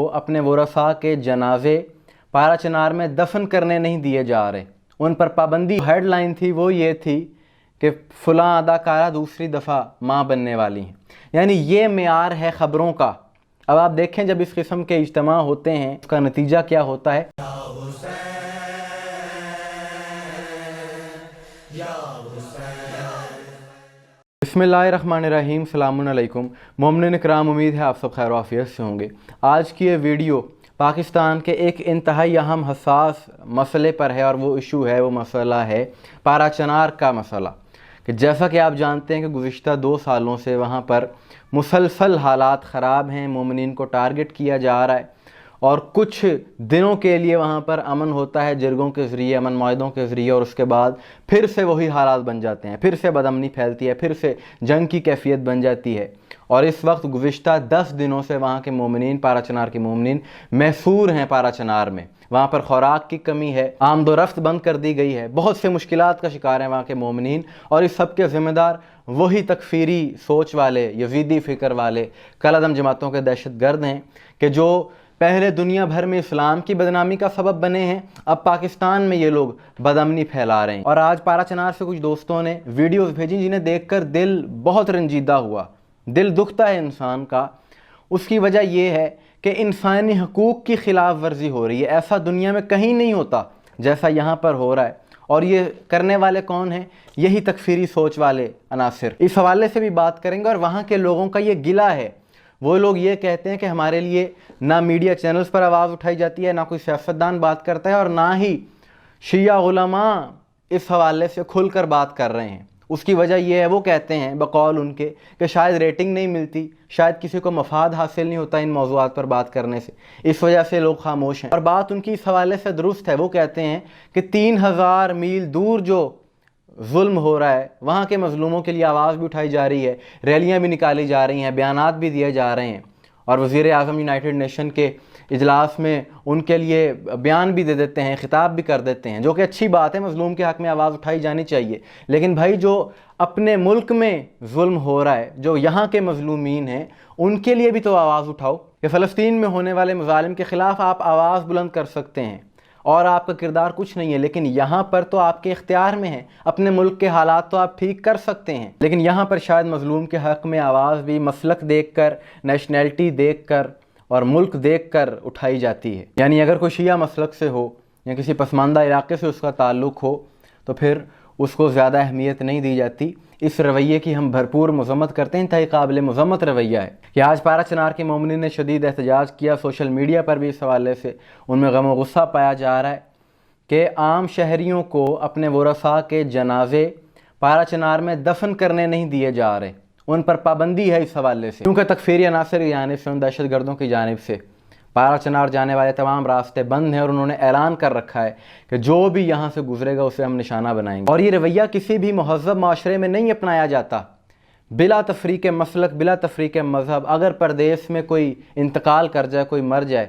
وہ اپنے ورثاء کے جنازے پارا چنار میں دفن کرنے نہیں دیے جا رہے، ان پر پابندی۔ ہیڈ لائن تھی وہ یہ تھی کہ فلاں اداکارہ دوسری دفعہ ماں بننے والی ہیں، یعنی یہ معیار ہے خبروں کا۔ اب آپ دیکھیں جب اس قسم کے اجتماع ہوتے ہیں اس کا نتیجہ کیا ہوتا ہے۔ بسم اللہ الرحمن الرحیم، السلام علیکم مومنین اکرام، امید ہے آپ سب خیر و عافیت سے ہوں گے۔ آج کی یہ ویڈیو پاکستان کے ایک انتہائی اہم حساس مسئلے پر ہے، اور وہ ایشو ہے، وہ مسئلہ ہے پارا چنار کا مسئلہ۔ کہ جیسا کہ آپ جانتے ہیں کہ گزشتہ 2 سالوں سے وہاں پر مسلسل حالات خراب ہیں، مومنین کو ٹارگٹ کیا جا رہا ہے، اور کچھ دنوں کے لیے وہاں پر امن ہوتا ہے جرگوں کے ذریعے، امن معاہدوں کے ذریعے، اور اس کے بعد پھر سے وہی حالات بن جاتے ہیں، پھر سے بدامنی پھیلتی ہے، پھر سے جنگ کی کیفیت بن جاتی ہے۔ اور اس وقت گزشتہ 10 دنوں سے وہاں کے مومنین، پارا چنار کے مومنین محصور ہیں پارا چنار میں۔ وہاں پر خوراک کی کمی ہے، آمد و رفت بند کر دی گئی ہے، بہت سے مشکلات کا شکار ہیں وہاں کے مومنین، اور اس سب کے ذمہ دار وہی تکفیری سوچ والے، یزیدی فکر والے، کالعدم جماعتوں کے دہشت گرد ہیں کہ جو پہلے دنیا بھر میں اسلام کی بدنامی کا سبب بنے ہیں، اب پاکستان میں یہ لوگ بدامنی پھیلا رہے ہیں۔ اور آج پارا چنار سے کچھ دوستوں نے ویڈیوز بھیجی جنہیں دیکھ کر دل بہت رنجیدہ ہوا، دل دکھتا ہے انسان کا۔ اس کی وجہ یہ ہے کہ انسانی حقوق کی خلاف ورزی ہو رہی ہے، ایسا دنیا میں کہیں نہیں ہوتا جیسا یہاں پر ہو رہا ہے، اور یہ کرنے والے کون ہیں؟ یہی تکفیری سوچ والے عناصر۔ اس حوالے سے بھی بات کریں گے، اور وہاں کے لوگوں کا یہ گلہ ہے۔ وہ لوگ یہ کہتے ہیں کہ ہمارے لیے نہ میڈیا چینلز پر آواز اٹھائی جاتی ہے، نہ کوئی سیاستدان بات کرتا ہے، اور نہ ہی شیعہ علماء اس حوالے سے کھل کر بات کر رہے ہیں۔ اس کی وجہ یہ ہے، وہ کہتے ہیں بقول ان کے کہ شاید ریٹنگ نہیں ملتی، شاید کسی کو مفاد حاصل نہیں ہوتا ان موضوعات پر بات کرنے سے، اس وجہ سے لوگ خاموش ہیں۔ اور بات ان کی اس حوالے سے درست ہے، وہ کہتے ہیں کہ 3000 میل دور جو ظلم ہو رہا ہے، وہاں کے مظلوموں کے لیے آواز بھی اٹھائی جا رہی ہے، ریلیاں بھی نکالی جا رہی ہیں، بیانات بھی دیے جا رہے ہیں، اور وزیر اعظم یونائٹڈ نیشن کے اجلاس میں ان کے لیے بیان بھی دے دیتے ہیں، خطاب بھی کر دیتے ہیں، جو کہ اچھی بات ہے، مظلوم کے حق میں آواز اٹھائی جانی چاہیے۔ لیکن بھائی جو اپنے ملک میں ظلم ہو رہا ہے، جو یہاں کے مظلومین ہیں، ان کے لیے بھی تو آواز اٹھاؤ۔ کہ فلسطین میں ہونے والے مظالم کے خلاف آپ آواز بلند کر سکتے ہیں، اور آپ کا کردار کچھ نہیں ہے، لیکن یہاں پر تو آپ کے اختیار میں ہے، اپنے ملک کے حالات تو آپ ٹھیک کر سکتے ہیں، لیکن یہاں پر شاید مظلوم کے حق میں آواز بھی مسلک دیکھ کر، نیشنلٹی دیکھ کر، اور ملک دیکھ کر اٹھائی جاتی ہے۔ یعنی اگر کوئی شیعہ مسلک سے ہو یا کسی پسماندہ علاقے سے اس کا تعلق ہو تو پھر اس کو زیادہ اہمیت نہیں دی جاتی۔ اس رویے کی ہم بھرپور مذمت کرتے ہیں، انتہائی قابل مذمت رویہ ہے کہ آج پارا چنار کے مومنین نے شدید احتجاج کیا، سوشل میڈیا پر بھی اس حوالے سے ان میں غم و غصہ پایا جا رہا ہے کہ عام شہریوں کو اپنے ورثاء کے جنازے پارا چنار میں دفن کرنے نہیں دیے جا رہے، ان پر پابندی ہے اس حوالے سے، کیونکہ تکفیری عناصر کی جانب سے، ان دہشت گردوں کی جانب سے پارا چنار جانے والے تمام راستے بند ہیں، اور انہوں نے اعلان کر رکھا ہے کہ جو بھی یہاں سے گزرے گا اسے ہم نشانہ بنائیں گے۔ اور یہ رویہ کسی بھی مہذب معاشرے میں نہیں اپنایا جاتا، بلا تفریق مسلک، بلا تفریق مذہب۔ اگر پردیس میں کوئی انتقال کر جائے، کوئی مر جائے،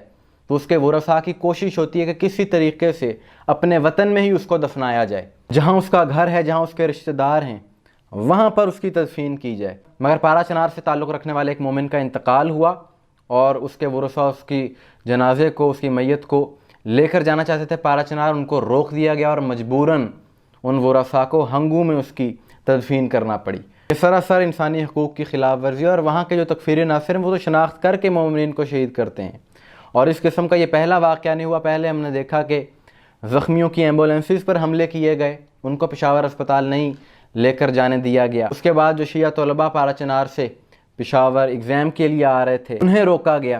تو اس کے ورثاء کی کوشش ہوتی ہے کہ کسی طریقے سے اپنے وطن میں ہی اس کو دفنایا جائے، جہاں اس کا گھر ہے، جہاں اس کے رشتہ دار ہیں، وہاں پر اس کی تدفین کی جائے۔ مگر پارا چنار سے تعلق رکھنے والے ایک مومن کا انتقال ہوا، اور اس کے ورثاء اس کی جنازے کو، اس کی میت کو لے کر جانا چاہتے تھے پارا چنار، ان کو روک دیا گیا، اور مجبوراً ان ورثاء کو ہنگو میں اس کی تدفین کرنا پڑی۔ یہ سراسر انسانی حقوق کی خلاف ورزی، اور وہاں کے جو تکفیری عناصر ہیں وہ تو شناخت کر کے مومنین کو شہید کرتے ہیں۔ اور اس قسم کا یہ پہلا واقعہ نہیں ہوا، پہلے ہم نے دیکھا کہ زخمیوں کی ایمبولینسز پر حملے کیے گئے، ان کو پشاور اسپتال نہیں لے کر جانے دیا گیا۔ اس کے بعد جو شیعہ طلباء پارا چنار سے پشاور ایگزام کے لیے آ رہے تھے انہیں روکا گیا،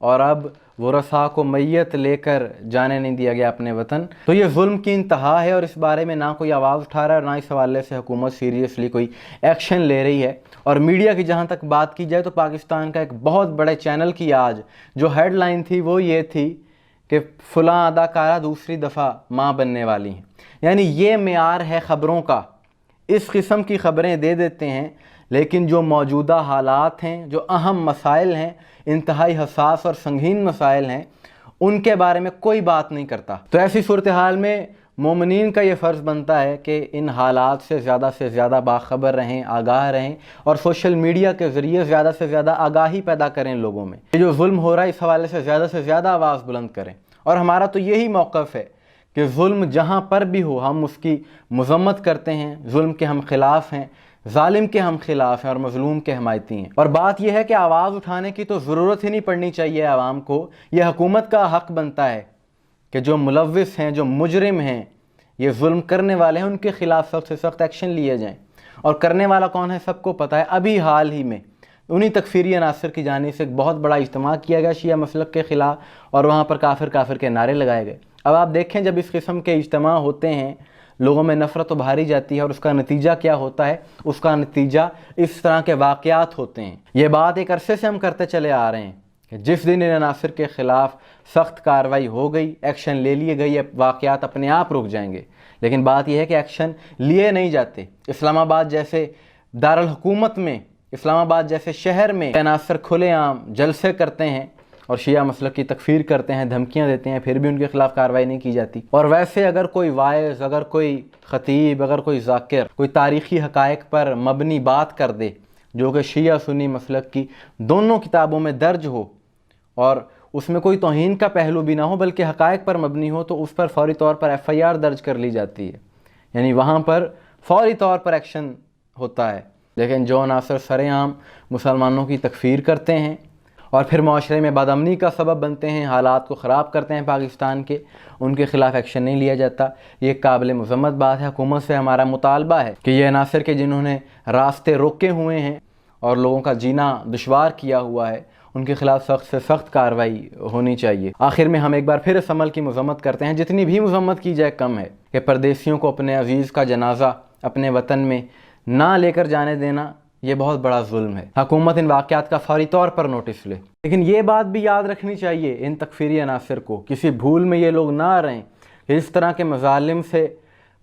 اور اب ورثاء کو میت لے کر جانے نہیں دیا گیا اپنے وطن۔ تو یہ ظلم کی انتہا ہے، اور اس بارے میں نہ کوئی آواز اٹھا رہا ہے، اور نہ اس حوالے سے حکومت سیریسلی کوئی ایکشن لے رہی ہے۔ اور میڈیا کی جہاں تک بات کی جائے تو پاکستان کا ایک بہت بڑے چینل کی آج جو ہیڈ لائن تھی وہ یہ تھی کہ فلاں اداکارہ دوسری دفعہ ماں بننے والی ہیں، یعنی یہ معیار ہے خبروں کا۔ اس قسم کی خبریں دے دیتے ہیں، لیکن جو موجودہ حالات ہیں، جو اہم مسائل ہیں، انتہائی حساس اور سنگین مسائل ہیں، ان کے بارے میں کوئی بات نہیں کرتا۔ تو ایسی صورتحال میں مومنین کا یہ فرض بنتا ہے کہ ان حالات سے زیادہ باخبر رہیں، آگاہ رہیں اور سوشل میڈیا کے ذریعے زیادہ سے زیادہ آگاہی پیدا کریں لوگوں میں۔ یہ جو ظلم ہو رہا ہے اس حوالے سے زیادہ آواز بلند کریں، اور ہمارا تو یہی موقف ہے کہ ظلم جہاں پر بھی ہو ہم اس کی مذمت کرتے ہیں، ظلم کے ہم خلاف ہیں، ظالم کے ہم خلاف ہیں اور مظلوم کے حمایتی ہیں۔ اور بات یہ ہے کہ آواز اٹھانے کی تو ضرورت ہی نہیں پڑنی چاہیے عوام کو، یہ حکومت کا حق بنتا ہے کہ جو ملوث ہیں، جو مجرم ہیں، یہ ظلم کرنے والے ہیں، ان کے خلاف سخت سے سخت ایکشن لیے جائیں۔ اور کرنے والا کون ہے سب کو پتہ ہے۔ ابھی حال ہی میں انہی تکفیری عناصر کی جانب سے ایک بہت بڑا اجتماع کیا گیا شیعہ مسلک کے خلاف، اور وہاں پر کافر کے نعرے لگائے گئے۔ اب آپ دیکھیں جب اس قسم کے اجتماع ہوتے ہیں لوگوں میں نفرت ابھاری جاتی ہے، اور اس کا نتیجہ کیا ہوتا ہے؟ اس کا نتیجہ اس طرح کے واقعات ہوتے ہیں۔ یہ بات ایک عرصے سے ہم کرتے چلے آ رہے ہیں کہ جس دن ان عناصر کے خلاف سخت کارروائی ہو گئی، ایکشن لے لیے گئے، یہ واقعات اپنے آپ رک جائیں گے۔ لیکن بات یہ ہے کہ ایکشن لیے نہیں جاتے۔ اسلام آباد جیسے دارالحکومت میں، اسلام آباد جیسے شہر میں عناصر کھلے عام جلسے کرتے ہیں اور شیعہ مسلک کی تکفیر کرتے ہیں، دھمکیاں دیتے ہیں، پھر بھی ان کے خلاف کارروائی نہیں کی جاتی۔ اور ویسے اگر کوئی واعظ، اگر کوئی خطیب، اگر کوئی ذاکر کوئی تاریخی حقائق پر مبنی بات کر دے جو کہ شیعہ سنی مسلک کی دونوں کتابوں میں درج ہو اور اس میں کوئی توہین کا پہلو بھی نہ ہو بلکہ حقائق پر مبنی ہو، تو اس پر فوری طور پر FIR درج کر لی جاتی ہے، یعنی وہاں پر فوری طور پر ایکشن ہوتا ہے۔ لیکن جو عناصر سرے عام مسلمانوں کی تکفیر کرتے ہیں اور پھر معاشرے میں بدامنی کا سبب بنتے ہیں، حالات کو خراب کرتے ہیں پاکستان کے، ان کے خلاف ایکشن نہیں لیا جاتا۔ یہ قابل مذمت بات ہے۔ حکومت سے ہمارا مطالبہ ہے کہ یہ عناصر کے جنہوں نے راستے روکے ہوئے ہیں اور لوگوں کا جینا دشوار کیا ہوا ہے، ان کے خلاف سخت سے سخت کارروائی ہونی چاہیے۔ آخر میں ہم ایک بار پھر اس عمل کی مذمت کرتے ہیں، جتنی بھی مذمت کی جائے کم ہے، کہ پردیسیوں کو اپنے عزیز کا جنازہ اپنے وطن میں نہ لے کر جانے دینا یہ بہت بڑا ظلم ہے۔ حکومت ان واقعات کا فوری طور پر نوٹس لے۔ لیکن یہ بات بھی یاد رکھنی چاہیے ان تکفیری عناصر کو، کسی بھول میں یہ لوگ نہ رہیں کہ اس طرح کے مظالم سے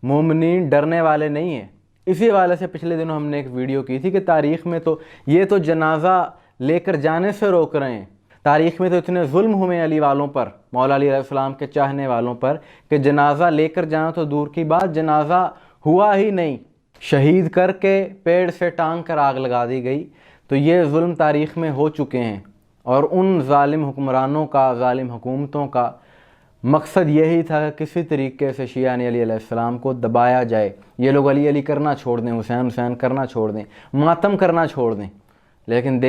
مومنین ڈرنے والے نہیں ہیں۔ اسی حوالے سے پچھلے دنوں ہم نے ایک ویڈیو کی تھی کہ تاریخ میں تو یہ تو جنازہ لے کر جانے سے روک رہے ہیں، تاریخ میں تو اتنے ظلم ہوئے علی والوں پر، مولا علی علیہ السلام کے چاہنے والوں پر، کہ جنازہ لے کر جانا تو دور کی بات، جنازہ ہوا ہی نہیں، شہید کر کے پیڑ سے ٹانگ کر آگ لگا دی گئی۔ تو یہ ظلم تاریخ میں ہو چکے ہیں، اور ان ظالم حکمرانوں کا، ظالم حکومتوں کا مقصد یہی تھا کہ کسی طریقے سے شیعہ علی علیہ السلام کو دبایا جائے، یہ لوگ علی علی کرنا چھوڑ دیں، حسین کرنا چھوڑ دیں، ماتم کرنا چھوڑ دیں۔ لیکن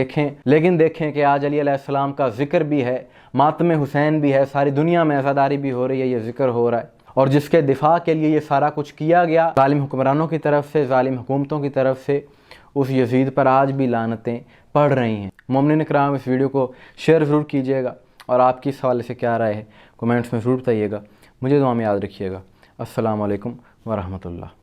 دیکھیں کہ آج علی علیہ السلام کا ذکر بھی ہے، ماتم حسین بھی ہے، ساری دنیا میں عزاداری بھی ہو رہی ہے، یہ ذکر ہو رہا ہے، اور جس کے دفاع کے لیے یہ سارا کچھ کیا گیا ظالم حکمرانوں کی طرف سے، ظالم حکومتوں کی طرف سے، اس یزید پر آج بھی لعنتیں پڑھ رہی ہیں۔ مومنین اکرام، اس ویڈیو کو شیئر ضرور کیجیے گا، اور آپ کی اس حوالے سے کیا رائے ہے کمنٹس میں ضرور بتائیے گا۔ مجھے دعا میں یاد رکھیے گا۔ السلام علیکم ورحمۃ اللہ۔